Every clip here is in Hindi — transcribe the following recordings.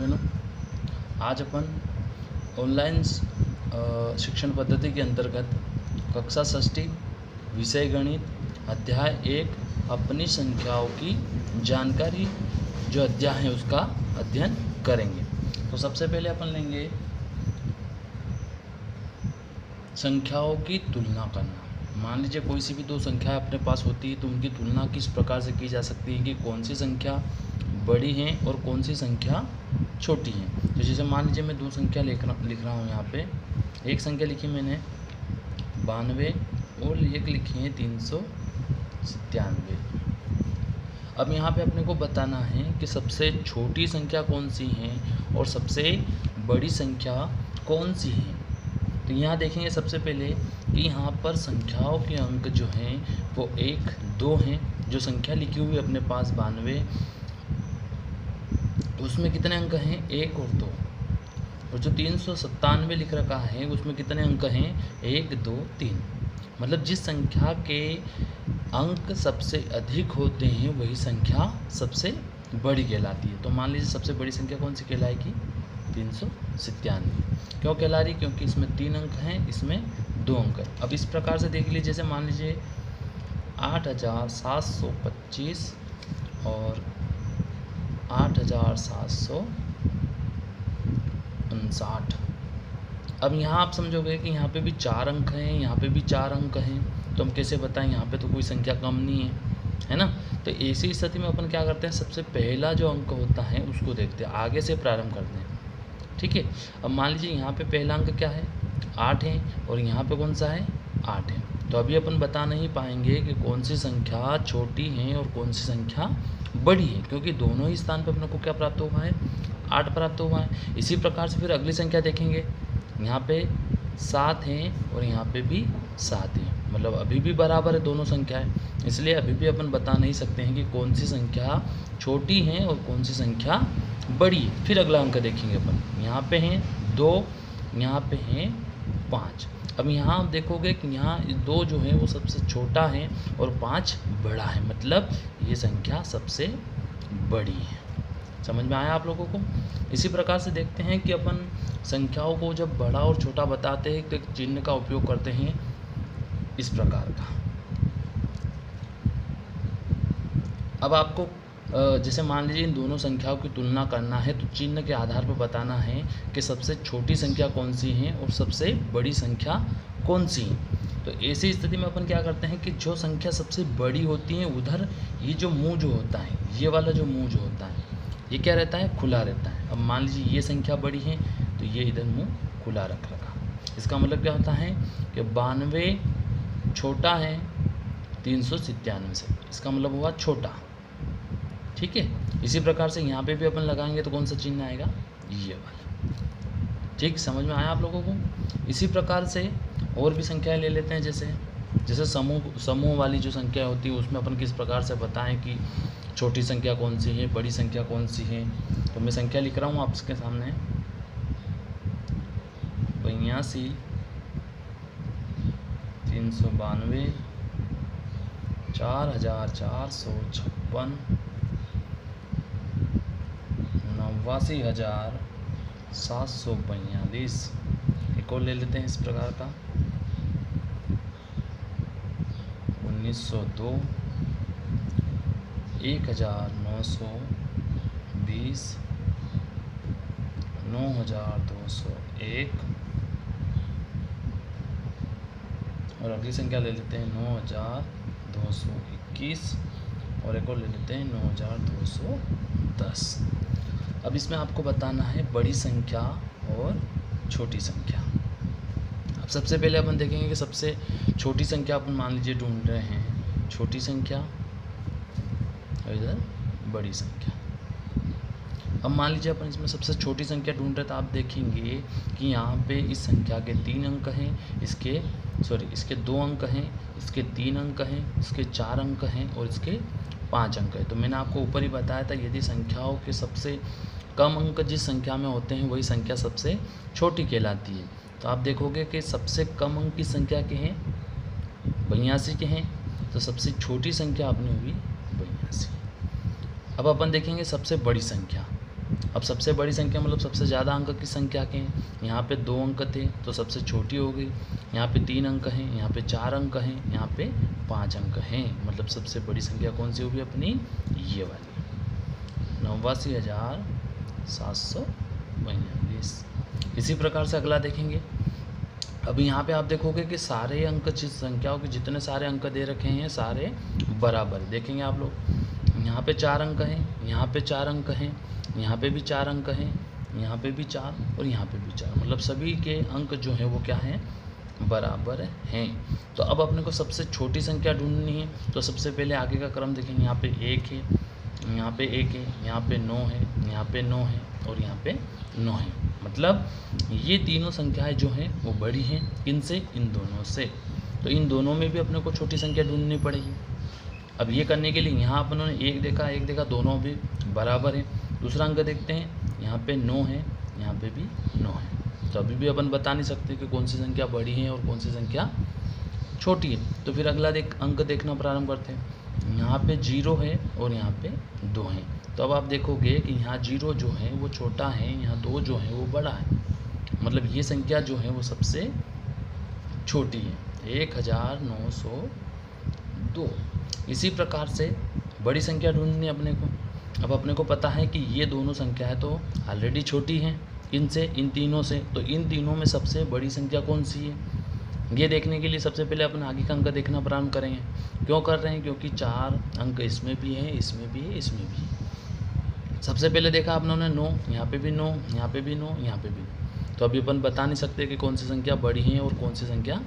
बहनों, आज अपन ऑनलाइन शिक्षण पद्धति के अंतर्गत कक्षा षष्ठी विषय गणित अध्याय 1 अपनी संख्याओं की जानकारी जो अध्याय है उसका अध्ययन करेंगे। तो सबसे पहले अपन लेंगे संख्याओं की तुलना करना। मान लीजिए कोई सी भी दो संख्याएं अपने पास होती है तो उनकी तुलना किस प्रकार से की जा सकती है कि कौन सी संख्या बड़ी है और कौन सी संख्या छोटी है। तो जैसे मान लीजिए मैं दो संख्या लिख रहा हूँ। यहाँ पे एक संख्या लिखी मैंने 92 और एक लिखी है 397। अब यहाँ पे अपने को बताना है कि सबसे छोटी संख्या कौन सी है और सबसे बड़ी संख्या कौन सी है। तो यहाँ देखेंगे सबसे पहले कि यहाँ पर संख्याओं के अंक जो हैं वो 1, 2 हैं। जो संख्या लिखी हुई अपने पास 92, उसमें कितने अंक हैं? 1 और 2। और जो 397 लिख रखा है उसमें कितने अंक हैं? 1, 2, 3। मतलब जिस संख्या के अंक सबसे अधिक होते हैं वही संख्या सबसे बड़ी कहलाती है। तो मान लीजिए सबसे बड़ी संख्या कौन सी कहलाएगी? 397। क्यों कहला रही? क्योंकि इसमें 3 अंक हैं, इसमें 2 अंक है। अब इस प्रकार से देख लीजिए, जैसे मान लीजिए 8725 और 8759। अब यहाँ आप समझोगे कि यहाँ पे भी 4 अंक हैं, यहाँ पे भी 4 अंक हैं, तो हम कैसे बताएं? यहाँ पे तो कोई संख्या कम नहीं है ना। तो ऐसी स्थिति में अपन क्या करते हैं, सबसे पहला जो अंक होता है उसको देखते हैं, आगे से प्रारंभ करते हैं। ठीक है। अब मान लीजिए यहाँ पे पहला अंक क्या है? 8 है और यहाँ पे कौन सा है? 8 है। तो अभी अपन बता नहीं पाएंगे कि कौन सी संख्या छोटी है और कौन सी संख्या बड़ी है, क्योंकि दोनों ही स्थान पे अपने को क्या प्राप्त हुआ है? 8 प्राप्त हुआ है। इसी प्रकार से फिर अगली संख्या देखेंगे, यहाँ पे 7 है और यहाँ पे भी 7 है। मतलब अभी भी बराबर है दोनों संख्याएं, इसलिए अभी भी अपन बता नहीं सकते हैं कि कौन सी संख्या छोटी है और कौन सी संख्या बड़ी है। फिर अगला अंक देखेंगे अपन, यहाँ पे हैं 2, यहाँ पे हैं 5। अब यहाँ आप देखोगे कि यहाँ 2 जो है वो सबसे छोटा है और 5 बड़ा है, मतलब ये संख्या सबसे बड़ी है। समझ में आया आप लोगों को? इसी प्रकार से देखते हैं कि अपन संख्याओं को जब बड़ा और छोटा बताते हैं तो एक चिन्ह का उपयोग करते हैं इस प्रकार का। अब आपको जैसे मान लीजिए इन दोनों संख्याओं की तुलना करना है तो चिन्ह के आधार पर बताना है कि सबसे छोटी संख्या कौन सी है और सबसे बड़ी संख्या कौन सी है। तो ऐसी स्थिति में अपन क्या करते हैं कि जो संख्या सबसे बड़ी होती है उधर ये जो मुंह जो होता है, ये वाला जो मुंह जो होता है ये क्या रहता है? खुला रहता है। अब मान लीजिए ये संख्या बड़ी है तो ये इधर मुंह खुला रख रखा। इसका मतलब क्या होता है कि 92 छोटा है 397 से, इसका मतलब हुआ छोटा। ठीक है। इसी प्रकार से यहाँ पे भी अपन लगाएंगे तो कौन सा चिन्ह आएगा? ये वाला। ठीक, समझ में आया आप लोगों को? इसी प्रकार से और भी संख्याएं ले लेते हैं। जैसे समूह वाली जो संख्या होती है उसमें अपन किस प्रकार से बताएं कि छोटी संख्या कौन सी है, बड़ी संख्या कौन सी है। तो मैं संख्या लिख रहा हूँ आपके सामने, 82 392 4456 89,742। एक और ले लेते हैं इस प्रकार का, 1902 1920 9201। और अगली संख्या ले लेते हैं 9221 और एक और ले लेते हैं 9210। अब इसमें आपको बताना है बड़ी संख्या और छोटी संख्या। अब सबसे पहले अपन देखेंगे कि सबसे छोटी संख्या अपन मान लीजिए ढूंढ रहे हैं, छोटी संख्या और इधर बड़ी संख्या। अब मान लीजिए अपन इसमें सबसे छोटी संख्या ढूंढ रहे तो आप देखेंगे कि यहाँ पे इस संख्या के 3 अंक हैं, इसके 2 अंक हैं, इसके 3 अंक हैं, इसके 4 अंक हैं और इसके 5 अंक है। तो मैंने आपको ऊपर ही बताया था यदि संख्याओं के सबसे कम अंक जिस संख्या में होते हैं वही संख्या सबसे छोटी कहलाती है। तो आप देखोगे कि सबसे कम अंक की संख्या के हैं 82 के हैं, तो सबसे छोटी संख्या अपनी हुई 82। अब अपन देखेंगे सबसे बड़ी संख्या। अब सबसे बड़ी संख्या मतलब सबसे ज़्यादा अंक की संख्या के हैं। यहाँ पे 2 अंक थे तो सबसे छोटी हो गई। यहाँ पे 3 अंक हैं, यहाँ पे 4 अंक हैं, यहाँ पे 5 अंक हैं। मतलब सबसे बड़ी संख्या कौन सी होगी अपनी? ये वाली 89,742। इसी प्रकार से अगला देखेंगे। अब यहाँ पे आप देखोगे कि सारे अंक जिस संख्याओं के जितने सारे अंक दे रखे हैं सारे बराबर देखेंगे आप लोग। यहाँ पे 4 अंक हैं, यहाँ पे 4 अंक हैं, यहाँ पे भी 4 अंक हैं, यहाँ पे भी 4 और यहाँ पे भी 4। मतलब सभी के अंक जो हैं वो क्या हैं? बराबर हैं। तो अब अपने को सबसे छोटी संख्या ढूंढनी है। तो सबसे पहले आगे का क्रम देखेंगे। यहाँ पे 1 है, यहाँ पे 1 है, यहाँ पे 9 है, यहाँ पे 9 है और यहाँ पे 9 है। मतलब ये तीनों संख्याएं जो हैं वो बड़ी हैं इनसे, इन दोनों से। तो इन दोनों में भी अपने को छोटी संख्या ढूंढनी पड़ेगी। अब ये करने के लिए यहाँ अपन ने 1 देखा, दोनों भी बराबर हैं। दूसरा अंक देखते हैं, यहाँ पे 9 है, यहाँ पे भी 9 है। तो अभी भी अपन बता नहीं सकते कि कौन सी संख्या बड़ी है और कौन सी संख्या छोटी है। तो फिर अगला अंक देखना प्रारंभ करते हैं। यहाँ पे 0 है और यहाँ पे 2 है। तो अब आप देखोगे कि यहाँ 0 जो है वो छोटा है, यहाँ 2 जो है वो बड़ा है। मतलब ये संख्या जो है वो सबसे छोटी है, 1902। इसी प्रकार से बड़ी संख्या ढूंढनी है अपने को। अब अपने को पता है कि ये दोनों संख्याएं तो ऑलरेडी छोटी हैं इनसे, इन तीनों से। तो इन तीनों में सबसे बड़ी संख्या कौन सी है ये देखने के लिए सबसे पहले अपन आगे का अंक देखना प्रारंभ करेंगे। क्यों कर रहे हैं? क्योंकि 4 अंक इसमें भी है, इसमें भी है, इसमें भी है। सबसे पहले देखा आप लोगों ने 9, यहाँ पे भी 9, यहाँ पे भी 9, यहाँ पे भी 9। तो अभी अपन बता नहीं सकते कि कौन सी संख्या बड़ी है और कौन सी संख्या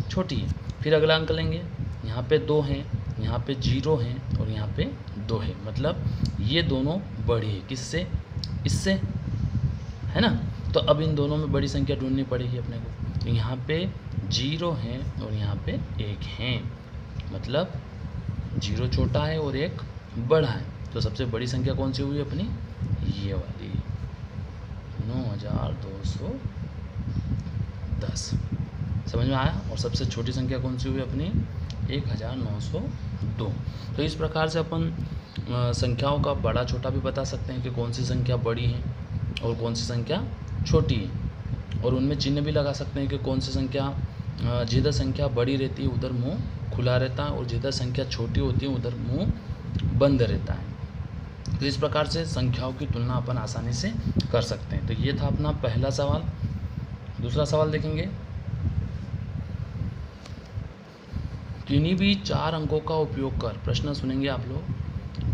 छोटी है। फिर अगला अंक लेंगे। यहाँ पे 2 है, यहाँ पे 0 है और यहाँ पे 2 है। मतलब ये दोनों बड़ी है किससे? इससे, है ना। तो अब इन दोनों में बड़ी संख्या ढूंढनी पड़ेगी अपने को। तो यहाँ पे 0 है और यहाँ पे 1 है। मतलब 0 छोटा है और 1 बड़ा है। तो सबसे बड़ी संख्या कौन सी हुई अपनी? ये वाली 9210। समझ में आया? और सबसे छोटी संख्या कौन सी हुई अपनी? 1902। तो इस प्रकार से अपन संख्याओं का बड़ा छोटा भी बता सकते हैं कि कौन सी संख्या बड़ी है और कौन सी संख्या छोटी है। और उनमें चिन्ह भी लगा सकते हैं कि कौन सी संख्या, जिधर संख्या बड़ी रहती है उधर मुंह खुला रहता है और जिधर संख्या छोटी होती है उधर मुंह बंद रहता है। तो इस प्रकार से संख्याओं की तुलना अपन आसानी से कर सकते हैं। तो ये था अपना पहला सवाल। दूसरा सवाल देखेंगे। किन्हीं भी 4 अंकों का उपयोग कर, प्रश्न सुनेंगे आप लोग।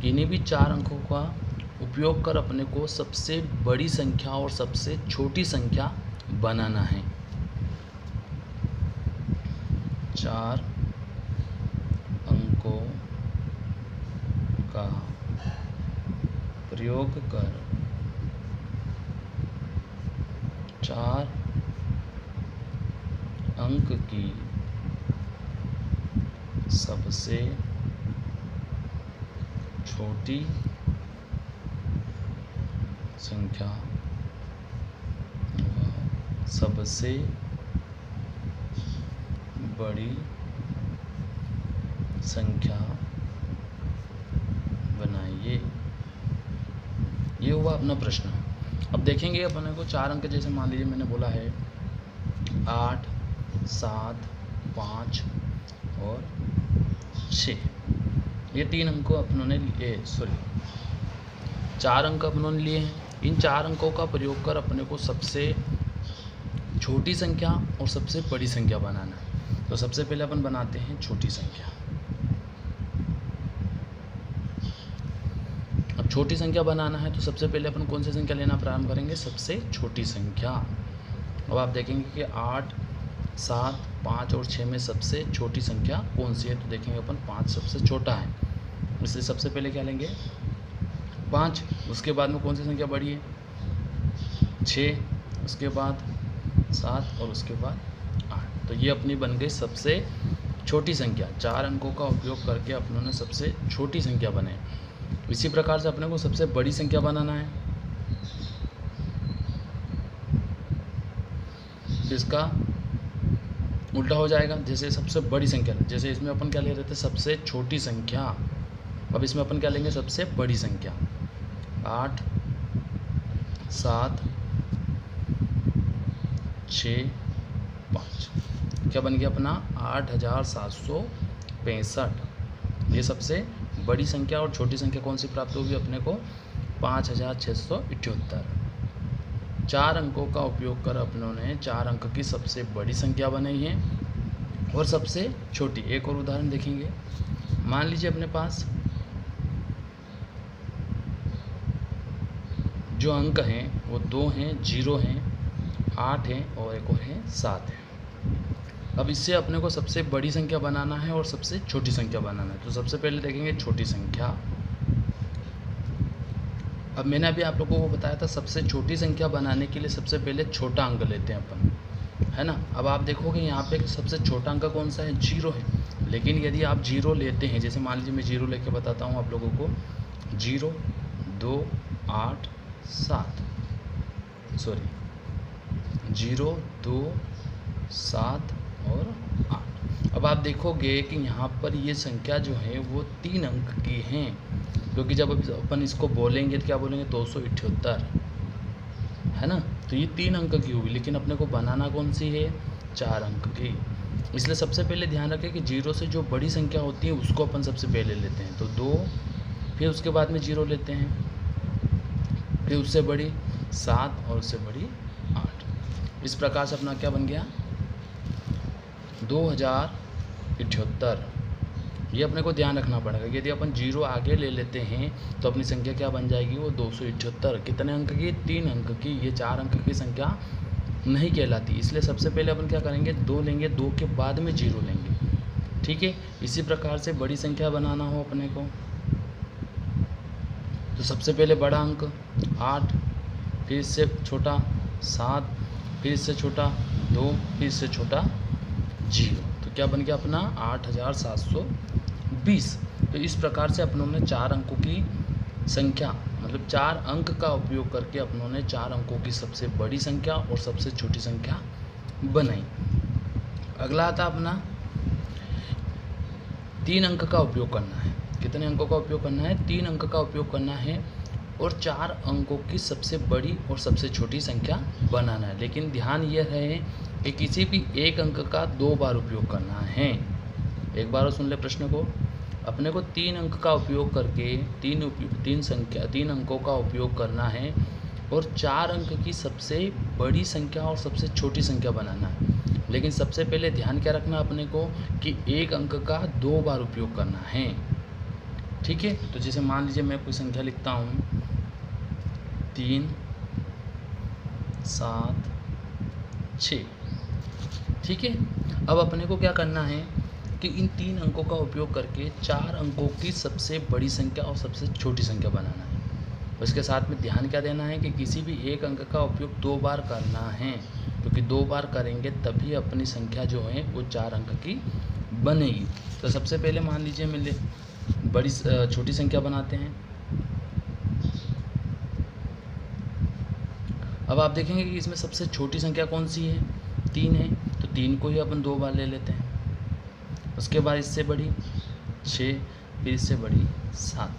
किन्हीं भी 4 अंकों का उपयोग कर अपने को सबसे बड़ी संख्या और सबसे छोटी संख्या बनाना है। 4 अंकों का प्रयोग कर 4 अंक की सबसे छोटी संख्या व सबसे बड़ी संख्या बनाइए। ये हुआ अपना प्रश्न। अब देखेंगे अपने को 4 अंक, जैसे मान लीजिए मैंने बोला है 8, 7, 5 और 6। ये 3 अंक अपनों ने लिए, 4 अंक अपनों ने लिए हैं। इन 4 अंकों का प्रयोग कर अपने को सबसे छोटी संख्या और सबसे बड़ी संख्या बनाना है। तो सबसे पहले अपन बनाते हैं छोटी संख्या। अब छोटी संख्या बनाना है तो सबसे पहले अपन कौन सी संख्या लेना प्रारंभ करेंगे? सबसे छोटी संख्या। अब आप देखेंगे कि 8, 7, 5 और 6 में सबसे छोटी संख्या कौन सी है? तो देखेंगे अपन 5 सबसे छोटा है, इसलिए सबसे पहले क्या लेंगे? 5। उसके बाद में कौन सी संख्या बड़ी है? 6, उसके बाद 7 और उसके बाद 8। तो ये अपनी बन गई सबसे छोटी संख्या। 4 अंकों का उपयोग करके अपनों ने सबसे छोटी संख्या बनाई। इसी प्रकार से अपने को सबसे बड़ी संख्या बनाना है। इसका उल्टा हो जाएगा। जैसे सबसे बड़ी संख्या, जैसे इसमें अपन क्या ले रहे थे? सबसे छोटी संख्या। अब इसमें अपन क्या लेंगे? सबसे बड़ी संख्या। 8, 7 6 5, क्या बन गया अपना 8765। ये सबसे बड़ी संख्या और छोटी संख्या कौन सी प्राप्त होगी अपने को 5678। 4 अंकों का उपयोग कर अपनों ने 4 अंक की सबसे बड़ी संख्या बनाई है और सबसे छोटी। एक और उदाहरण देखेंगे। मान लीजिए अपने पास जो अंक हैं वो 2 हैं, 0 हैं, 8 हैं और एक और है 7 है। अब इससे अपने को सबसे बड़ी संख्या बनाना है और सबसे छोटी संख्या बनाना है। तो सबसे पहले देखेंगे छोटी संख्या। अब मैंने अभी आप लोगों को बताया था सबसे छोटी संख्या बनाने के लिए सबसे पहले छोटा अंक लेते हैं अपन, है ना। अब आप देखोगे यहाँ पे सबसे छोटा अंक कौन सा है 0 है। लेकिन यदि आप 0 लेते हैं, जैसे मान लीजिए मैं 0 लेके बताता हूँ आप लोगों को, 0 2 8 7 सॉरी 0 2 7 और 8। अब आप देखोगे कि यहाँ पर ये संख्या जो है वो 3 अंक की हैं, क्योंकि जब अपन इसको बोलेंगे तो क्या बोलेंगे 278, है ना। तो ये 3 अंक की होगी, लेकिन अपने को बनाना कौन सी है 4 अंक की। इसलिए सबसे पहले ध्यान रखें कि 0 से जो बड़ी संख्या होती है उसको अपन सबसे पहले लेते हैं, तो 2, फिर उसके बाद में 0 लेते हैं, फिर उससे बड़ी 7 और उससे बड़ी 8। इस प्रकार से अपना क्या बन गया 2078। ये अपने को ध्यान रखना पड़ेगा। यदि अपन 0 आगे ले लेते हैं तो अपनी संख्या क्या बन जाएगी वो 278। कितने अंक की 3 अंक की। ये 4 अंक की संख्या नहीं कहलाती। इसलिए सबसे पहले अपन क्या करेंगे 2 लेंगे, 2 के बाद में 0 लेंगे, ठीक है। इसी प्रकार से बड़ी संख्या बनाना हो अपने को तो सबसे पहले बड़ा अंक 8, फिर इससे छोटा 7, फिर इससे छोटा 2, फिर इससे छोटा 0। तो क्या बन गया अपना 8720। तो इस प्रकार से अपनों ने 4 अंकों की संख्या मतलब 4 अंक का उपयोग करके अपनों ने 4 अंकों की सबसे बड़ी संख्या और सबसे छोटी संख्या बनाई। अगला आता अपना 3 अंक का उपयोग करना है। कितने अंकों का उपयोग करना है 3 अंक का उपयोग करना है और 4 अंकों की सबसे बड़ी और सबसे छोटी संख्या बनाना है। लेकिन ध्यान यह रहे कि किसी भी एक अंक का 2 बार उपयोग करना है। एक बार सुन ले प्रश्न को। अपने को 3 अंक का उपयोग करके 3 अंकों का उपयोग करना है और 4 अंक की सबसे बड़ी संख्या और सबसे छोटी संख्या बनाना है। लेकिन सबसे पहले ध्यान क्या रखना अपने को कि एक अंक का 2 बार उपयोग करना है, ठीक है। तो जैसे मान लीजिए मैं कोई संख्या लिखता हूँ 3 7 6, ठीक है। अब अपने को क्या करना है कि इन 3 अंकों का उपयोग करके 4 अंकों की सबसे बड़ी संख्या और सबसे छोटी संख्या बनाना है। उसके साथ में ध्यान क्या देना है कि किसी भी एक अंक का उपयोग 2 बार करना है, क्योंकि 2 बार करेंगे तभी अपनी संख्या जो है वो 4 अंक की बनेगी। तो सबसे पहले मान लीजिए मैं छोटी संख्या बनाते हैं। अब आप देखेंगे कि इसमें सबसे छोटी संख्या कौन सी है 3 है, तो 3 को ही अपन 2 बार ले लेते हैं। उसके बाद इससे बड़ी 6, फिर इससे बड़ी 7,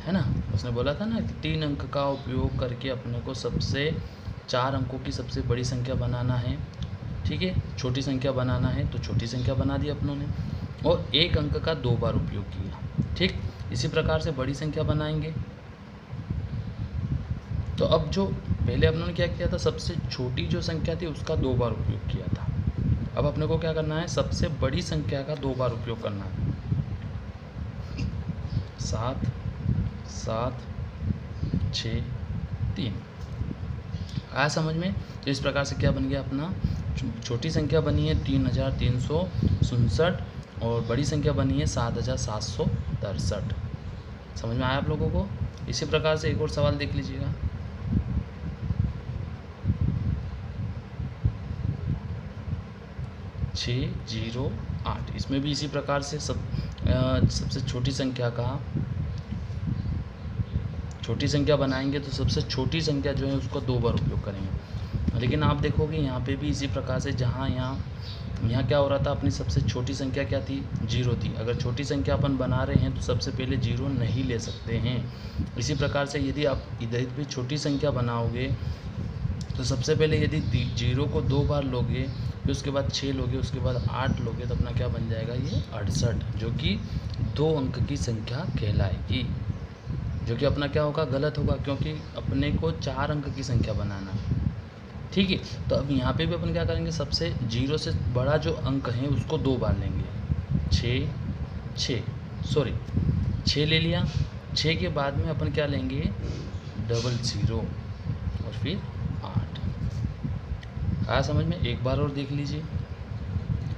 है ना। उसने बोला था ना कि 3 अंक का उपयोग करके अपने को सबसे 4 अंकों की सबसे बड़ी संख्या बनाना है, ठीक है। छोटी संख्या बनाना है तो छोटी संख्या बना दी अपनों ने और एक अंक का 2 बार उपयोग किया, ठीक। इसी प्रकार से बड़ी संख्या बनाएंगे। तो अब जो पहले अपनों ने क्या किया था सबसे छोटी जो संख्या थी उसका 2 बार उपयोग किया था। अब अपने को क्या करना है सबसे बड़ी संख्या का 2 बार उपयोग करना है। 7 7 6 3 आया समझ में। तो इस प्रकार से क्या बन गया अपना छोटी संख्या बनी है 3367 और बड़ी संख्या बनी है 7763। समझ में आया आप लोगों को। इसी प्रकार से एक और सवाल देख लीजिएगा। छः 0 8, इसमें भी इसी प्रकार से सबसे छोटी संख्या बनाएंगे तो सबसे छोटी संख्या जो है उसको 2 बार उपयोग करेंगे। लेकिन आप देखोगे यहाँ पे भी इसी प्रकार से जहाँ यहाँ यहाँ क्या हो रहा था, अपनी सबसे छोटी संख्या क्या थी, 0 थी। अगर छोटी संख्या अपन बना रहे हैं तो सबसे पहले 0 नहीं ले सकते हैं। इसी प्रकार से यदि आप इधर भी छोटी संख्या बनाओगे तो सबसे पहले यदि 0 को 2 बार लोगे, फिर उसके बाद 6 लोगे, उसके बाद 8 लोगे, तो अपना क्या बन जाएगा, ये 68, जो कि 2 अंक की संख्या कहलाएगी। जो कि अपना क्या होगा, गलत होगा, क्योंकि अपने को 4 अंक की संख्या बनाना है। ठीक है, तो अब यहाँ पे भी अपन क्या करेंगे, सबसे 0 से बड़ा जो अंक है उसको 2 बार लेंगे। 6 ले लिया। 6 के बाद में अपन क्या लेंगे, 00 और फिर 8। आया समझ में? एक बार और देख लीजिए।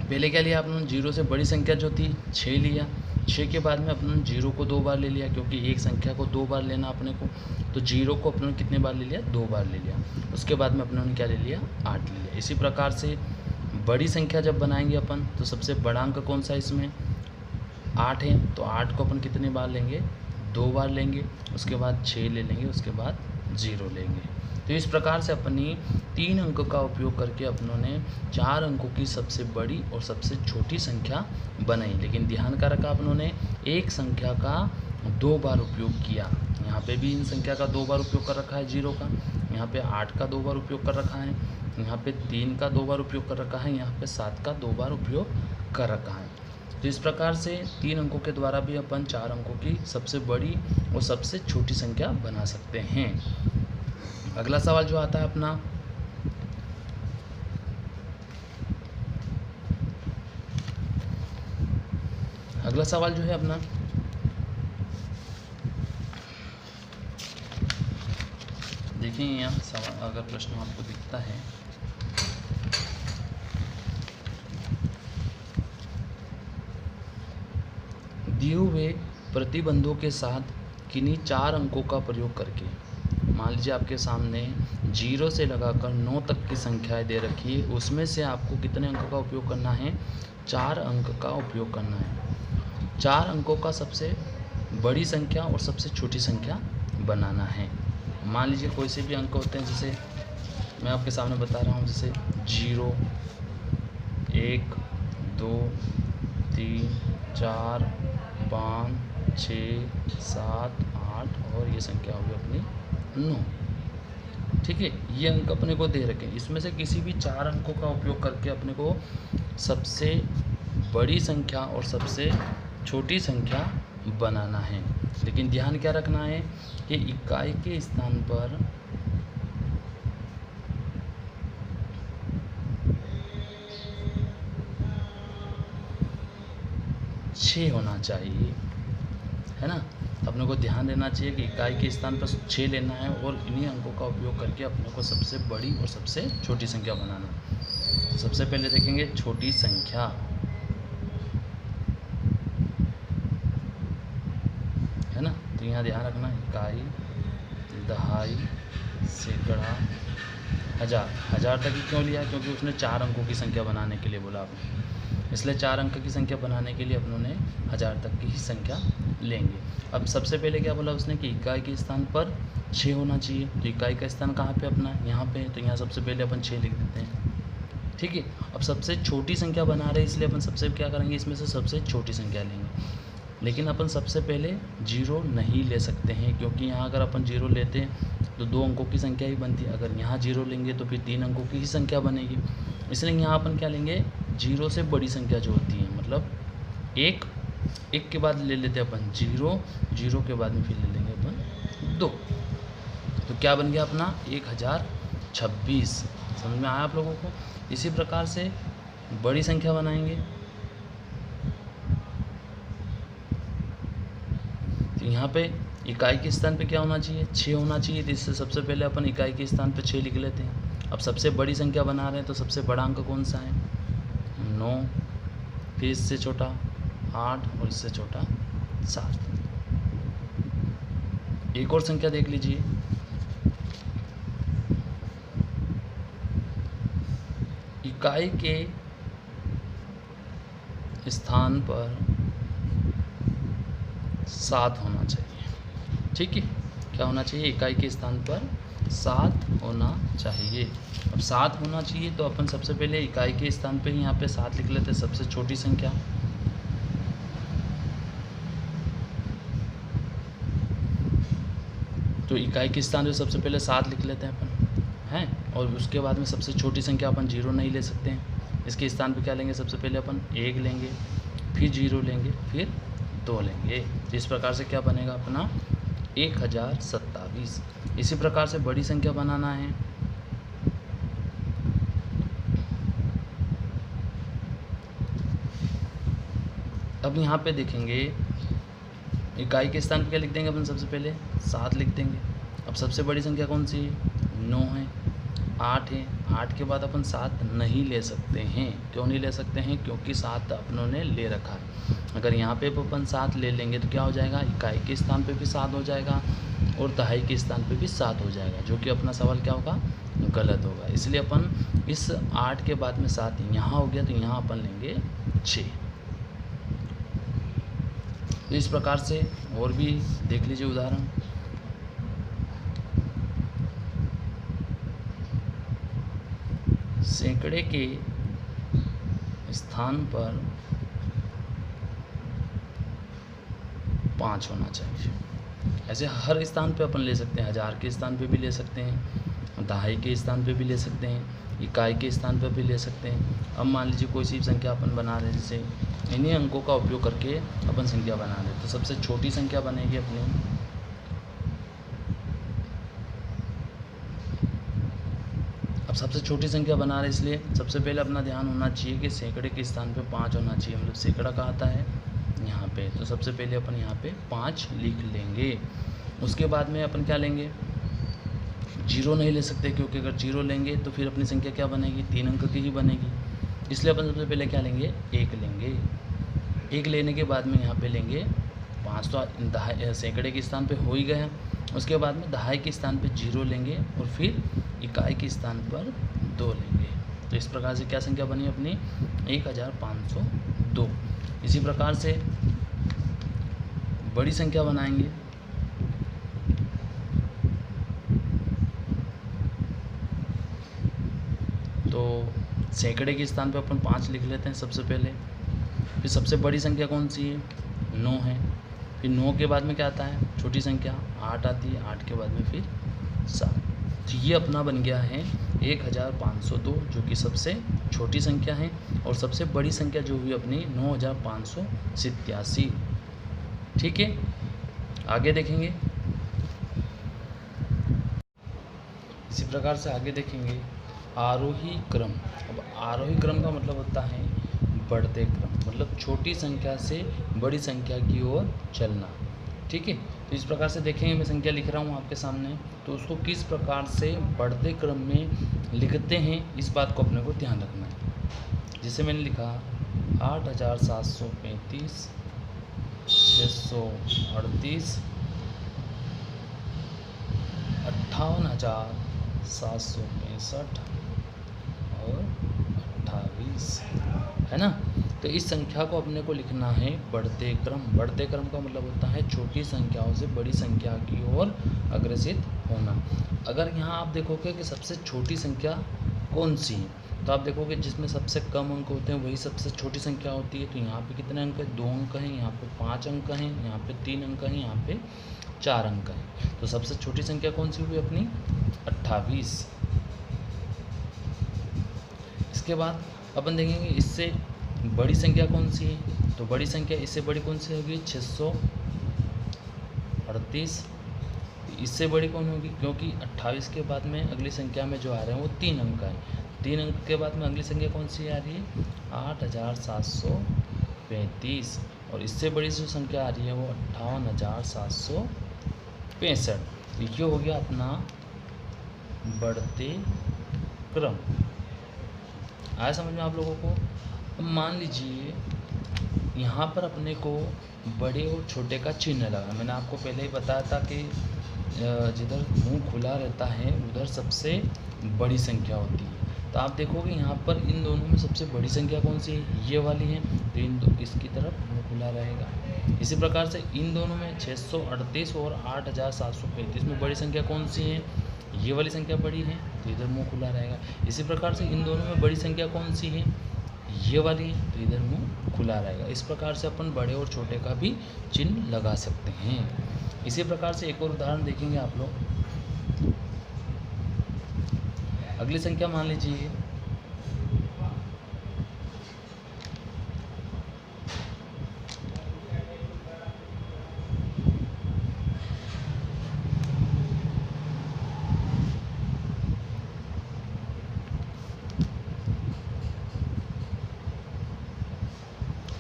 पहले क्या लिया आपने, 0 से बड़ी संख्या जो थी 6 लिया। 6 के बाद में अपने 0 को 2 बार ले लिया, क्योंकि एक संख्या को 2 बार लेना अपने को, तो 0 को अपने कितने बार ले लिया, 2 बार ले लिया। उसके बाद में अपने क्या ले लिया, 8 ले लिया। इसी प्रकार से बड़ी संख्या जब बनाएंगे अपन, तो सबसे बड़ा अंक कौन सा इसमें, 8 है, तो 8 को अपन कितने बार लेंगे, 2 बार लेंगे। उसके बाद 6 ले लेंगे, उसके बाद 0 लेंगे। तो इस प्रकार से अपनी 3 अंक का उपयोग करके अपनों ने 4 अंकों की सबसे बड़ी और सबसे छोटी संख्या बनाई। लेकिन ध्यान का रखा अपनों ने, एक संख्या का 2 बार उपयोग किया। यहाँ पे भी इन संख्या का 2 बार उपयोग कर रखा है 0 का, यहाँ पे 8 का 2 बार उपयोग कर रखा है, यहाँ पे 3 का 2 बार उपयोग कर रखा है, यहाँ पे 7 का 2 बार उपयोग कर रखा है। तो इस प्रकार से 3 अंकों के द्वारा भी अपन 4 अंकों की सबसे बड़ी और सबसे छोटी संख्या बना सकते हैं। अगला सवाल जो आता है अपना, अगला सवाल जो है अपना, देखिए यहाँ सवाल अगर प्रश्न आपको दिखता है, दिए हुए प्रतिबंधों के साथ किन्हीं 4 अंकों का प्रयोग करके, मान लीजिए आपके सामने 0 से लगाकर 9 तक की संख्याएं दे रखी है, उसमें से आपको कितने अंक का उपयोग करना है, 4 अंक का उपयोग करना है। 4 अंकों का सबसे बड़ी संख्या और सबसे छोटी संख्या बनाना है। मान लीजिए कोई से भी अंक होते हैं, जैसे मैं आपके सामने बता रहा हूँ, जैसे 0, 1, 2, 3, 4, 5, 6, 7, 8 और ये संख्या होगी अपनी 9। ठीक है, ये अंक अपने को दे रखे हैं, इसमें से किसी भी 4 अंकों का उपयोग करके अपने को सबसे बड़ी संख्या और सबसे छोटी संख्या बनाना है। लेकिन ध्यान क्या रखना है कि इकाई के स्थान पर छः होना चाहिए, है ना। अपने को ध्यान देना चाहिए कि इकाई के स्थान पर 6 लेना है और इन्हीं अंकों का उपयोग करके अपने को सबसे बड़ी और सबसे छोटी संख्या बनाना। तो सबसे पहले देखेंगे छोटी संख्या, है ना। तो यहाँ ध्यान रखना, इकाई, दहाई, सैकड़ा, हज़ार तक ही क्यों लिया, क्योंकि उसने 4 अंकों की संख्या बनाने के लिए बोला आपने, इसलिए 4 अंक की संख्या बनाने के लिए अपनों ने 1000 तक की ही संख्या लेंगे। अब सबसे पहले क्या बोला उसने कि इकाई के स्थान पर 6 होना चाहिए। तो इकाई का स्थान कहाँ पे अपना, यहाँ पे है, तो यहाँ सबसे पहले अपन 6 लिख देते हैं। ठीक है, अब सबसे छोटी संख्या बना रहे हैं, इसलिए अपन सबसे क्या करेंगे, इसमें से सबसे छोटी संख्या लेंगे। लेकिन अपन सबसे पहले 0 नहीं ले सकते हैं, क्योंकि यहाँ अगर अपन 0 लेते हैं तो 2 अंकों की संख्या ही बनती है। अगर यहाँ 0 लेंगे तो फिर 3 अंकों की ही संख्या बनेगी। इसलिए यहाँ अपन क्या लेंगे, 0 से बड़ी संख्या जो होती है, मतलब 1 के बाद ले लेते हैं अपन 0 के बाद में फिर ले लेंगे अपन 2। तो क्या बन गया अपना 1026। समझ में आया आप लोगों को। इसी प्रकार से बड़ी संख्या बनाएंगे, तो यहाँ पे इकाई के स्थान पे क्या होना चाहिए, 6 होना चाहिए। तो इससे सबसे पहले अपन इकाई के स्थान पे 6 लिख लेते हैं। अब सबसे बड़ी संख्या बना रहे हैं, तो सबसे बड़ा अंक कौन सा है, 9, फिर इससे छोटा 8 और इससे छोटा 7। एक और संख्या देख लीजिए, इकाई के स्थान पर 7 होना चाहिए। ठीक है, क्या होना चाहिए, इकाई के स्थान पर 7 होना चाहिए। अब 7 होना चाहिए तो अपन सबसे पहले इकाई के स्थान पे यहाँ पे 7 लिख लेते हैं, सबसे छोटी संख्या। तो इकाई के स्थान पे सबसे पहले 7 लिख लेते हैं अपन, हैं। और उसके बाद में सबसे छोटी संख्या अपन 0 नहीं ले सकते हैं। इसके स्थान पे क्या लेंगे, सबसे पहले अपन 1 लेंगे, फिर 0 लेंगे, फिर 2 लेंगे। तो इस प्रकार से क्या बनेगा अपना 1027। इसी प्रकार से बड़ी संख्या बनाना है। अब यहाँ पे देखेंगे इकाई के स्थान पे क्या लिख देंगे अपन, सबसे पहले 7 लिख देंगे। अब सबसे बड़ी संख्या कौन सी है, 9 है, 8 है। 8 के बाद अपन 7 नहीं ले सकते हैं। क्यों नहीं ले सकते हैं, क्योंकि 7 अपनों ने ले रखा है। अगर यहाँ पे अपन 7 ले लेंगे तो क्या हो जाएगा, इकाई के स्थान पे भी 7 हो जाएगा और दहाई के स्थान पे भी 7 हो जाएगा, जो कि अपना सवाल क्या होगा, गलत होगा। इसलिए अपन इस 8 के बाद में 7 यहाँ हो गया तो यहाँ अपन लेंगे 6। तो इस प्रकार से और भी देख लीजिए उदाहरण। सैकड़े के स्थान पर 5 होना चाहिए। ऐसे हर स्थान पे अपन ले सकते हैं, 1000 के स्थान पे भी ले सकते हैं, दहाई के स्थान पे भी ले सकते हैं, इकाई के स्थान पर भी ले सकते हैं। अब मान लीजिए कोई सी संख्या अपन बना रहे हैं, जैसे इन्हीं अंकों का उपयोग करके अपन संख्या बना रहे हैं, तो सबसे छोटी संख्या बनेगी अपनी अब सबसे छोटी संख्या बना रहे, इसलिए सबसे पहले अपना ध्यान होना चाहिए कि सैकड़े के स्थान पे 5 होना चाहिए। मतलब सैकड़ा कहाँ आता है, यहाँ पे। तो सबसे पहले अपन यहाँ पे 5 लिख लेंगे। उसके बाद में अपन क्या लेंगे, 0 नहीं ले सकते, क्योंकि अगर 0 लेंगे तो फिर अपनी संख्या क्या बनेगी, 3 अंक की ही बनेगी। इसलिए अपन सबसे पहले क्या लेंगे, 1 लेंगे। 1 लेने के बाद में यहाँ पे लेंगे 5, तो सैकड़े के स्थान पे हो ही गया। उसके बाद में दहाई के स्थान पे 0 लेंगे और फिर इकाई के स्थान पर 2 लेंगे। तो इस प्रकार से क्या संख्या बनी अपनी, 1502। इसी प्रकार से बड़ी संख्या बनाएंगे। तो सैकड़े के स्थान पे अपन 5 लिख लेते हैं सबसे पहले। फिर सबसे बड़ी संख्या कौन सी है, 9 है। फिर 9 के बाद में क्या आता है, छोटी संख्या 8 आती है। 8 के बाद में फिर 7। तो ये अपना बन गया है 1502, जो कि सबसे छोटी संख्या है। और सबसे बड़ी संख्या जो हुई अपनी 9587। ठीक है, आगे देखेंगे। इसी प्रकार से आगे देखेंगे आरोही क्रम। अब आरोही क्रम का मतलब होता है बढ़ते क्रम, मतलब छोटी संख्या से बड़ी संख्या की ओर चलना। ठीक है, तो इस प्रकार से देखेंगे, मैं संख्या लिख रहा हूँ आपके सामने, तो उसको किस प्रकार से बढ़ते क्रम में लिखते हैं, इस बात को अपने को ध्यान रखना है। जैसे मैंने लिखा 8735, 638, 58,765 और 28, है ना। तो इस संख्या को अपने को लिखना है बढ़ते क्रम। बढ़ते क्रम का मतलब होता है छोटी संख्याओं से बड़ी संख्या की ओर अग्रसित होना। अगर यहाँ आप देखोगे कि सबसे छोटी संख्या कौन सी है, तो आप देखोगे जिसमें सबसे कम अंक होते हैं वही सबसे छोटी संख्या होती है। तो यहाँ पे कितने अंक है, 2 अंक हैं, यहाँ पे 5 अंक हैं, यहाँ पे 3 अंक हैं, यहाँ पे 4 अंक हैं। तो सबसे छोटी संख्या कौन सी हुई अपनी, 28। इसके बाद अपन देखेंगे इससे बड़ी संख्या कौन सी है, तो बड़ी संख्या इससे बड़ी कौन सी होगी, 638। इससे बड़ी कौन होगी, क्योंकि 28 के बाद में अगली संख्या में जो आ रहे हैं वो 3 अंक है। 3 अंक के बाद में अगली संख्या कौन सी आ रही है, 8735। और इससे बड़ी जो संख्या आ रही है वो 58,765। ये हो गया अपना बढ़ते क्रम। आया समझ में आप लोगों को। अब मान लीजिए यहाँ पर अपने को बड़े और छोटे का चिन्ह लगा। मैंने आपको पहले ही बताया था कि जिधर मुंह खुला रहता है उधर सबसे बड़ी संख्या होती है। तो आप देखोगे यहाँ पर इन दोनों में सबसे बड़ी संख्या कौन सी है, ये वाली है। तो इसकी तरफ मुंह खुला रहेगा। इसी प्रकार से इन दोनों में 638 और 8735 में बड़ी संख्या कौन सी है, ये वाली संख्या बड़ी है तो इधर मुंह खुला रहेगा। इसी प्रकार से इन दोनों में बड़ी संख्या कौन सी है, ये वाली है, तो इधर मुंह खुला रहेगा। इस प्रकार से अपन बड़े और छोटे का भी चिन्ह लगा सकते हैं। इसी प्रकार से एक और उदाहरण देखेंगे आप लोग। अगली संख्या मान लीजिए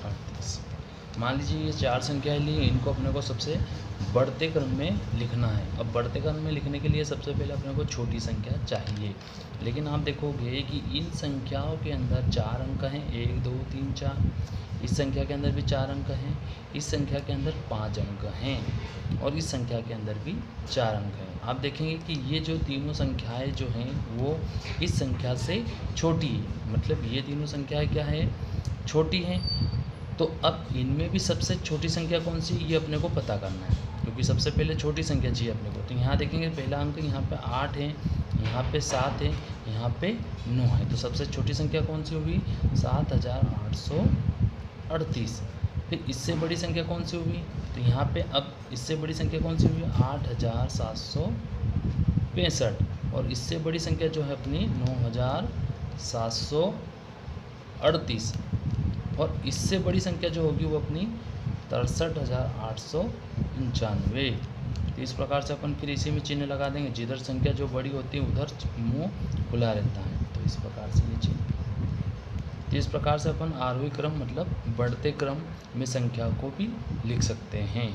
38। मान लीजिए ये 4 संख्याएं ली, इनको अपने को सबसे बढ़ते क्रम में लिखना है। अब बढ़ते क्रम में लिखने के लिए सबसे पहले अपने को छोटी संख्या चाहिए, लेकिन आप देखोगे कि इन संख्याओं के अंदर 4 अंक हैं, 1 2 3 4। इस संख्या के अंदर भी 4 अंक हैं, इस संख्या के अंदर 5 अंक हैं, और इस संख्या के अंदर भी 4 अंक हैं। आप देखेंगे कि ये जो तीनों संख्याएं जो हैं वो इस संख्या से छोटी है, मतलब ये तीनों संख्याएं क्या है, छोटी हैं। तो अब इनमें भी सबसे छोटी संख्या कौन सी, ये अपने को पता करना है, क्योंकि सबसे पहले छोटी संख्या चाहिए अपने को। तो यहाँ देखेंगे पहला अंक यहाँ पे 8 है, यहाँ पे 7 है, यहाँ पे 9 है। तो सबसे छोटी संख्या कौन सी होगी, 7838। फिर इससे बड़ी संख्या कौन सी होगी, तो यहाँ पे अब इससे बड़ी संख्या कौन सी होगी, 8765। और इससे बड़ी संख्या जो है अपनी 9738। और इससे बड़ी संख्या जो होगी वो अपनी 63895। तो इस प्रकार से अपन फिर इसी में चिन्ह लगा देंगे, जिधर संख्या जो बड़ी होती है उधर मुंह खुला रहता है। तो इस प्रकार से ये चिन्ह। तो इस प्रकार से अपन आरोही क्रम मतलब बढ़ते क्रम में संख्या को भी लिख सकते हैं।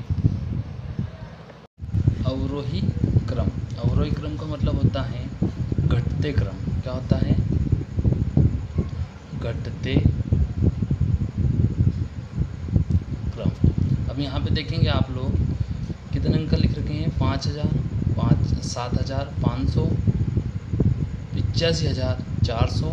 अवरोही क्रम, अवरोही क्रम का मतलब होता है घटते क्रम। क्या होता है, घटते क्रम। अब यहाँ पे देखेंगे आप लोग कितने अंक लिख रखे हैं, 5000, 7500, 85400,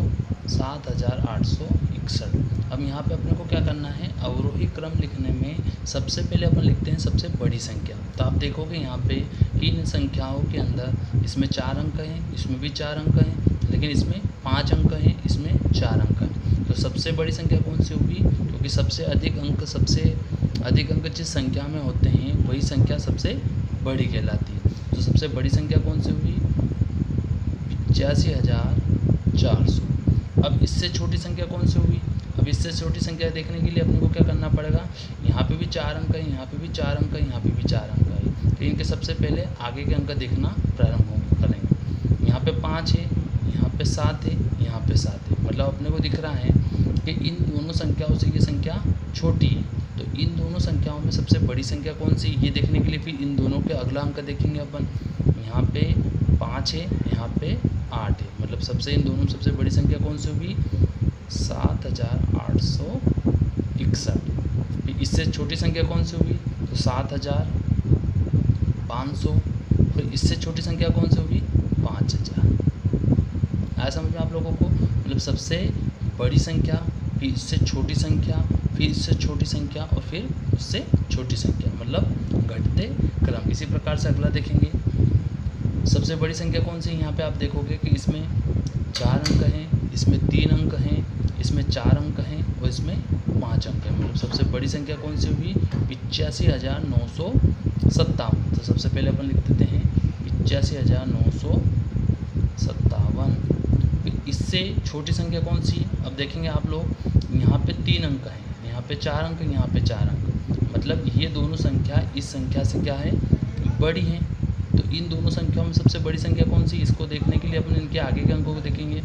7861। अब यहाँ पे अपने को क्या करना है, अवरोही क्रम लिखने में सबसे पहले अपन लिखते हैं सबसे बड़ी संख्या। तो आप देखोगे यहाँ पे इन संख्याओं के अंदर इसमें 4 अंक हैं, इसमें भी 4 अंक हैं, लेकिन इसमें 5 अंक हैं, इसमें 4 अंक हैं। तो सबसे बड़ी संख्या कौन सी होगी, क्योंकि सबसे अधिक अंक जिस संख्या में होते हैं वही संख्या सबसे बड़ी कहलाती है। तो सबसे बड़ी संख्या कौन सी होगी, 85400। अब इससे छोटी संख्या कौन सी होगी, अब इससे छोटी संख्या देखने के लिए अपने को क्या करना पड़ेगा, यहाँ पे भी 4 अंक है, यहाँ पे भी 4 अंक है, यहाँ पे भी 4 अंक है। तो इनके सबसे पहले आगे के अंक देखना प्रारंभ करेंगे। यहाँ पे 5 है, यहाँ पे 7 है, यहाँ पे 7 है। मतलब अपने को दिख रहा है कि इन दोनों संख्याओं से ये संख्या छोटी है। तो इन दोनों संख्याओं में सबसे बड़ी संख्या कौन सी, ये देखने के लिए फिर इन दोनों के अगला अंक देखेंगे अपन। यहाँ पे 5 है, यहाँ पे 8 है, मतलब सबसे इन दोनों में सबसे बड़ी संख्या कौन सी होगी, 7861। फिर इससे छोटी संख्या कौन सी होगी, तो 7500। फिर इससे छोटी संख्या कौन सी होगी, 5000। आया समझ में आप लोगों को, मतलब सबसे बड़ी संख्या, फिर इससे छोटी संख्या, फिर इससे छोटी संख्या, और फिर उससे छोटी संख्या, मतलब घटते क्रम। इसी प्रकार से अगला देखेंगे, सबसे बड़ी संख्या कौन सी, यहाँ पे आप देखोगे कि इसमें 4 अंक हैं, इसमें 3 अंक हैं, इसमें 4 अंक हैं, और इसमें 5 अंक हैं। मतलब सबसे बड़ी संख्या कौन सी होगी, 85957। तो सबसे पहले अपन लिख देते हैं 85957। इससे छोटी संख्या कौन सी, अब देखेंगे आप लोग, यहाँ पे 3 अंक हैं, यहाँ पे 4 अंक, यहाँ पे 4 अंक, मतलब ये दोनों संख्या इस संख्या से क्या है, बड़ी हैं। तो इन दोनों संख्याओं में सबसे बड़ी संख्या कौन सी, इसको देखने के लिए अपन इनके आगे के अंकों को देखेंगे।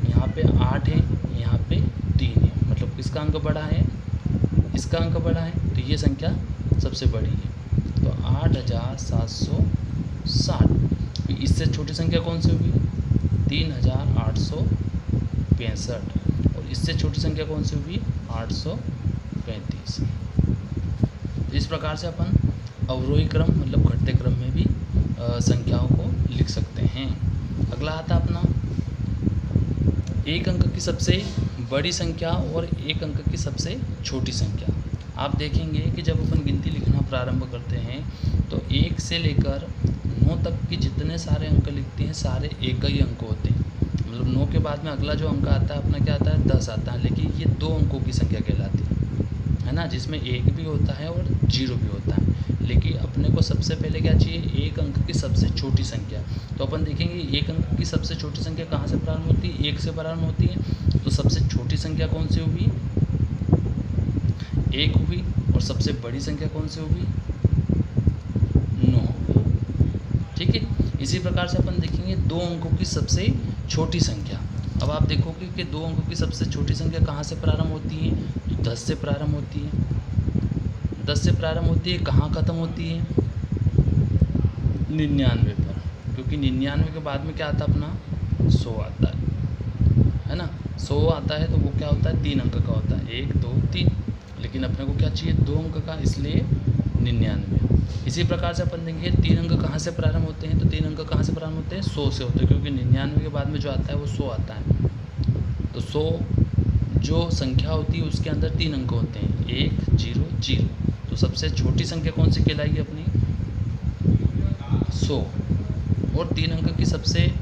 यहाँ पे 8 है, यहाँ पे 3 है, मतलब किसका अंक बड़ा है, इसका अंक बड़ा है, तो ये संख्या सबसे बड़ी है। तो 8760। इससे छोटी संख्या कौन सी होगी, 3865। और इससे छोटी संख्या कौन सी होगी, 835। इस प्रकार से अपन अवरोही क्रम मतलब घटते क्रम में भी संख्याओं को लिख सकते हैं। अगला आता अपना एक अंक की सबसे बड़ी संख्या और एक अंक की सबसे छोटी संख्या। आप देखेंगे कि जब अपन गिनती लिखना प्रारंभ करते हैं तो 1 से लेकर 9 तक के जितने सारे अंक लिखते हैं सारे एक ही अंक होते हैं। मतलब 9 के बाद में अगला जो अंक आता है अपना क्या आता है 10 आता है, लेकिन ये 2 अंकों की संख्या कहलाती है ना, जिसमें 1 भी होता है और 0 भी होता है। लेकिन अपने को सबसे पहले क्या चाहिए, एक अंक की सबसे छोटी संख्या। तो अपन देखेंगे एक अंक की सबसे छोटी संख्या कहाँ से प्रारंभ होती है, 1 से प्रारंभ होती है। तो सबसे छोटी संख्या कौन सी होगी, 1 हुई। और सबसे बड़ी संख्या कौन सी होगी, 9। ठीक है, इसी प्रकार से अपन देखेंगे 2 अंकों की सबसे छोटी संख्या। अब आप देखोगे कि 2 अंकों की सबसे छोटी संख्या कहाँ से प्रारंभ होती है, तो 10 से प्रारंभ होती है। 10 से प्रारंभ होती है, कहाँ ख़त्म होती है, 99 पर, क्योंकि 99 के बाद में क्या आता है अपना 100 आता है ना। 100 आता है तो वो क्या होता है 3 अंक का होता है, 1 2 3। लेकिन अपने को क्या चाहिए 2 अंक का, इसलिए 99। इसी प्रकार से अपन देखेंगे 3 अंक कहाँ से प्रारंभ होते हैं, तो 3 अंक कहाँ से प्रारंभ होते हैं, 100 से होते हैं, क्योंकि 99 के बाद में जो आता है वो 100 आता है। तो 100 जो संख्या होती है उसके अंदर 3 अंक होते हैं, 1 0 0। तो सबसे छोटी संख्या कौन सी कहलाएगी अपनी, 100। और 3 अंक की सबसे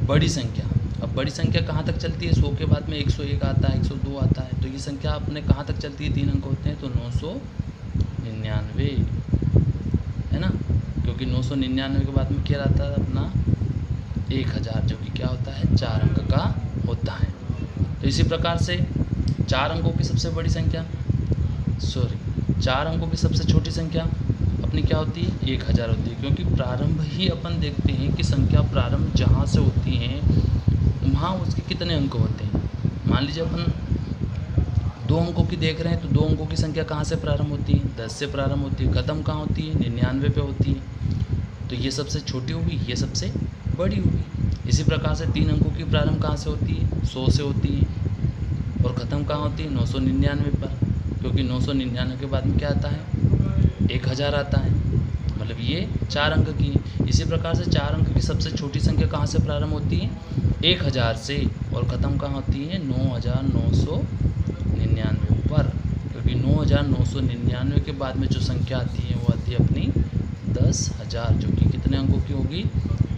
बड़ी संख्या, अब बड़ी संख्या कहाँ तक चलती है, 100 के बाद में 101 आता है, 102 आता है। तो ये संख्या अपने कहाँ तक चलती है, 3 अंक होते हैं, तो 999 है ना, क्योंकि 999 के बाद में क्या आता है अपना 1000, जो कि क्या होता है 4 अंक का होता है। तो इसी प्रकार से 4 अंकों की सबसे बड़ी संख्या 4 अंकों की सबसे छोटी संख्या अपनी क्या होती है, 1000 होती है, क्योंकि प्रारंभ ही अपन देखते हैं कि संख्या प्रारंभ जहाँ से होती है वहाँ उसके कितने अंक होते हैं। मान लीजिए अपन 2 अंकों की देख रहे हैं, तो 2 अंकों की संख्या कहाँ से प्रारंभ होती है, 10 से प्रारंभ होती है, ख़त्म कहाँ होती है, 99 पे होती है। तो ये सबसे छोटी होगी, ये सबसे बड़ी होगी। इसी प्रकार से 3 अंकों की प्रारंभ कहाँ से होती है, 100 से होती है, और ख़त्म कहाँ होती है 999 पर, क्योंकि 999 के बाद में क्या आता है 1000 आता है। मतलब ये 4 अंक की है। इसी प्रकार से 4 अंक की सबसे छोटी संख्या कहाँ से प्रारंभ होती है, 1000 से, और ख़त्म कहाँ होती है 9999 पर, क्योंकि 9999 के बाद में जो संख्या आती है वो आती है अपनी 10,000, जो कि कितने अंकों की होगी,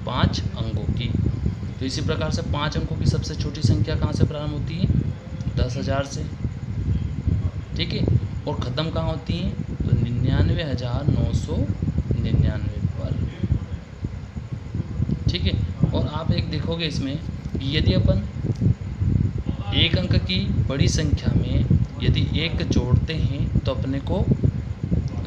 5 अंकों की। तो इसी प्रकार से 5 अंकों की सबसे छोटी संख्या कहाँ से प्रारंभ होती है, 10,000 से। ठीक है, और ख़त्म कहाँ होती है, तो 99,999 पर। ठीक है, और आप एक देखोगे इसमें यदि अपन एक अंक की बड़ी संख्या में यदि 1 जोड़ते हैं तो अपने को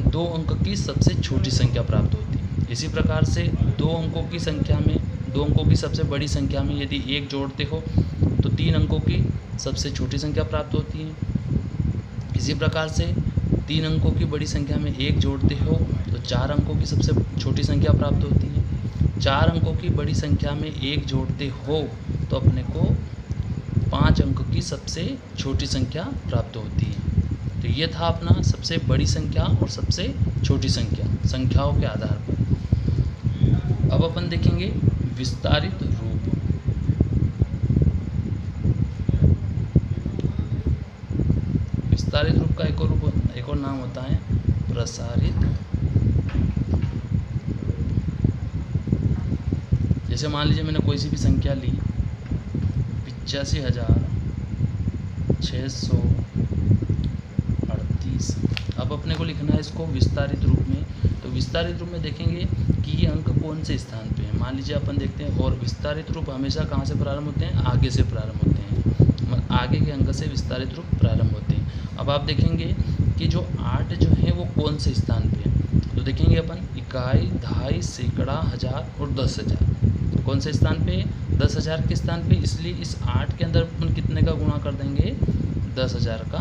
2 अंक की सबसे छोटी संख्या प्राप्त होती है। इसी प्रकार से 2 अंकों की संख्या में 2 अंकों की सबसे बड़ी संख्या में यदि 1 जोड़ते हो तो 3 अंकों की सबसे छोटी संख्या प्राप्त होती है। इसी प्रकार से 3 अंकों की बड़ी संख्या में 1 जोड़ते हो तो 4 अंकों की सबसे छोटी संख्या प्राप्त होती है। 4 अंकों की बड़ी संख्या में 1 जोड़ते हो तो अपने को 5 अंक की सबसे छोटी संख्या प्राप्त होती है। तो ये था अपना सबसे बड़ी संख्या और सबसे छोटी संख्या संख्याओं के आधार पर। अब अपन देखेंगे विस्तारित रूप। विस्तारित रूप का एक और नाम होता है प्रसारित। जैसे मान लीजिए मैंने कोई सी भी संख्या ली 85,638। अब अपने को लिखना है इसको विस्तारित रूप में। तो विस्तारित रूप में देखेंगे कि ये अंक कौन से स्थान पे है। मान लीजिए अपन देखते हैं, और विस्तारित रूप हमेशा कहाँ से प्रारंभ होते हैं, आगे से प्रारंभ होते हैं, आगे के अंक से विस्तारित रूप प्रारंभ होते हैं। अब आप देखेंगे कि जो 8 जो है वो कौन से स्थान पे है। तो देखेंगे अपन इकाई, दहाई, सैकड़ा, हज़ार और 10,000 कौन से स्थान पे है, 10,000 के स्थान पे। इसलिए इस 8 के अंदर अपन कितने का गुणा कर देंगे, 10,000 का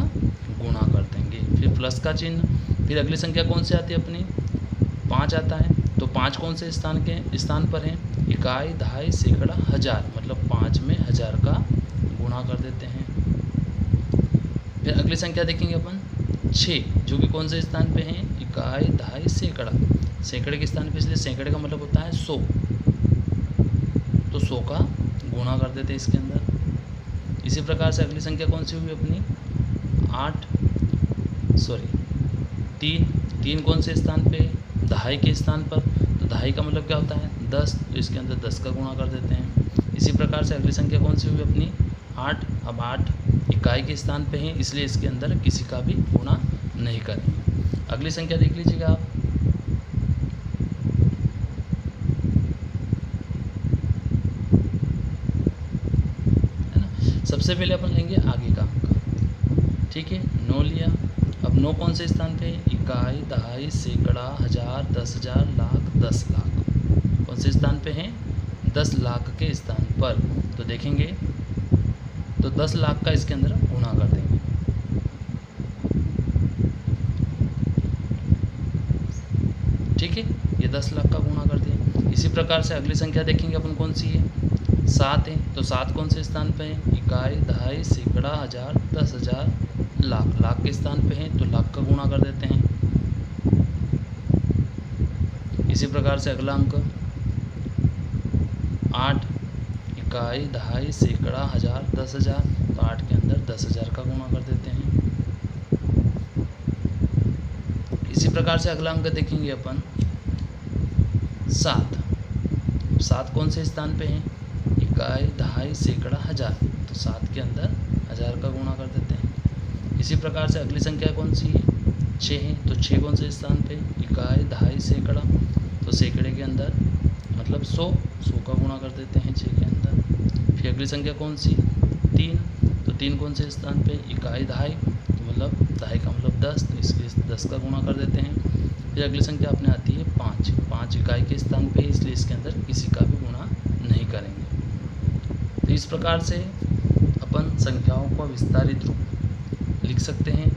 गुणा कर देंगे। फिर प्लस का चिन्ह। फिर अगली संख्या कौन सी आती है अपनी, 5 आता है। तो 5 कौन से स्थान पर है, इकाई, दहाई, सैकड़ा, हज़ार, मतलब 5 में 1000 का गुणा कर देते हैं। फिर अगली संख्या देखेंगे अपन 6, जो कि कौन से स्थान पे है, इकाई, दहाई, सैकड़ा। सैकड़े के स्थान पे, इसलिए सैकड़े का मतलब होता है 100, तो 100 का गुणा कर देते हैं इसके अंदर। इसी प्रकार से अगली संख्या कौन सी हुई अपनी 3 कौन से स्थान पे, दहाई के स्थान पर। तो तो दहाई का मतलब क्या होता है 10, तो इसके अंदर 10 का गुणा कर देते हैं। इसी प्रकार से अगली संख्या कौन सी हुई अपनी 8। अब 8 इकाई के स्थान पे है, इसलिए इसके अंदर किसी का भी गुणा नहीं करेंगे। अगली संख्या देख लीजिएगा आप, है ना। सबसे पहले अपन लेंगे आगे का अंक, ठीक है। 9 लिया। अब 9 कौन से स्थान पे है, इकाई, दहाई, सैकड़ा, हजार, 10,000, लाख, 10 लाख। कौन से स्थान पे है, 10 लाख के स्थान पर। तो देखेंगे तो 10 लाख का इसके अंदर गुणा कर देंगे, ठीक है। ये 10 लाख का गुणा कर दिया। इसी प्रकार से अगली संख्या देखेंगे अपन कौन सी है, 7 है। तो 7 कौन से स्थान पे है, इकाई, दहाई, सैकड़ा, हजार, 10,000, लाख। लाख के स्थान पे है, तो लाख का गुणा कर देते हैं। इसी प्रकार से अगला अंक 8, इकाई, दहाई, सैकड़ा, हजार, 10,000। तो 8 के अंदर 10,000 का गुणा कर देते हैं। इसी प्रकार से अगला अंक देखेंगे अपन 7। 7 कौन से स्थान पे है, इकाई, दहाई, सैकड़ा, हजार। तो 7 के अंदर 1000 का गुणा कर देते हैं। इसी प्रकार से अगली संख्या कौन सी है, 6 है। तो 6 कौन से स्थान पे, इकाई, दहाई, सैकड़ा। तो सैकड़े के अंदर मतलब 100 का गुणा कर देते हैं 6 के अंदर। फिर अगली संख्या कौन सी, 3। तो 3 कौन से स्थान पे, इकाई, दहाई। तो मतलब दहाई का मतलब 10, तो इसके 10 का गुणा कर देते हैं। फिर अगली संख्या अपने आती है 5। 5 इकाई के स्थान पे, इसलिए इसके अंदर किसी का भी गुणा नहीं करेंगे। तो इस प्रकार से अपन संख्याओं का विस्तारित रूप लिख सकते हैं।